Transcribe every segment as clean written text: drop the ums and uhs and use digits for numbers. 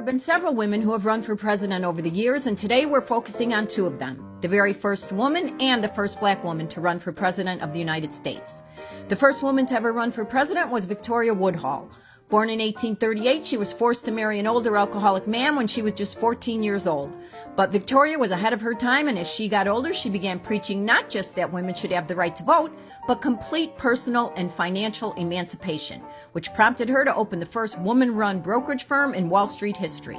have been several women who have run for president over the years, and today we're focusing on two of them, the very first woman and the first black woman to run for president of the United States. The first woman to ever run for president was Victoria Woodhull. Born in 1838, she was forced to marry an older alcoholic man when she was just 14 years old. But Victoria was ahead of her time, and as she got older, she began preaching not just that women should have the right to vote, but complete personal and financial emancipation, which prompted her to open the first woman-run brokerage firm in Wall Street history.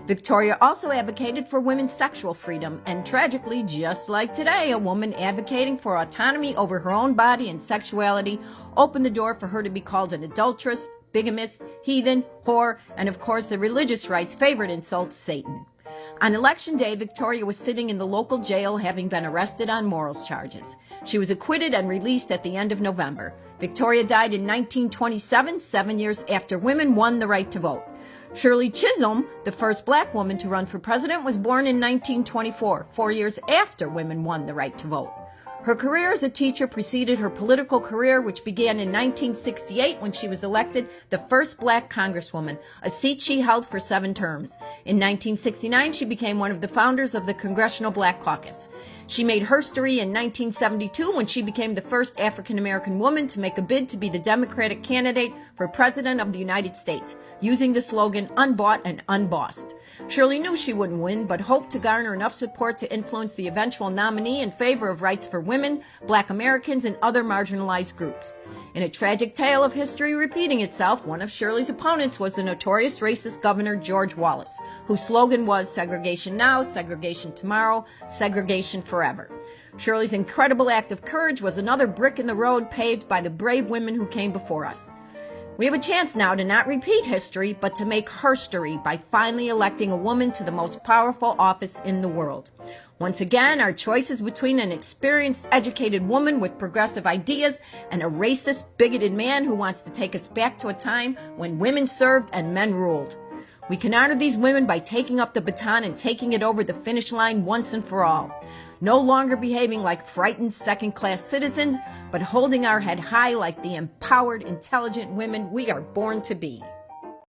Victoria also advocated for women's sexual freedom, and tragically, just like today, a woman advocating for autonomy over her own body and sexuality opened the door for her to be called an adulteress, bigamist, heathen, whore, and of course the religious right's favorite insult, Satan. On Election Day, Victoria was sitting in the local jail having been arrested on morals charges. She was acquitted and released at the end of November. Victoria died in 1927, 7 years after women won the right to vote. Shirley Chisholm, the first black woman to run for president, was born in 1924, 4 years after women won the right to vote. Her career as a teacher preceded her political career, which began in 1968 when she was elected the first black congresswoman, a seat she held for 7 terms. In 1969, she became one of the founders of the Congressional Black Caucus. She made history in 1972 when she became the first African-American woman to make a bid to be the Democratic candidate for President of the United States, using the slogan, "Unbought and Unbossed." Shirley knew she wouldn't win, but hoped to garner enough support to influence the eventual nominee in favor of rights for women, black Americans, and other marginalized groups. In a tragic tale of history repeating itself, one of Shirley's opponents was the notorious racist Governor George Wallace, whose slogan was segregation now, segregation tomorrow, segregation forever. Shirley's incredible act of courage was another brick in the road paved by the brave women who came before us. We have a chance now to not repeat history, but to make herstory by finally electing a woman to the most powerful office in the world. Once again, our choice is between an experienced, educated woman with progressive ideas and a racist, bigoted man who wants to take us back to a time when women served and men ruled. We can honor these women by taking up the baton and taking it over the finish line once and for all. No longer behaving like frightened second-class citizens, but holding our head high like the empowered, intelligent women we are born to be.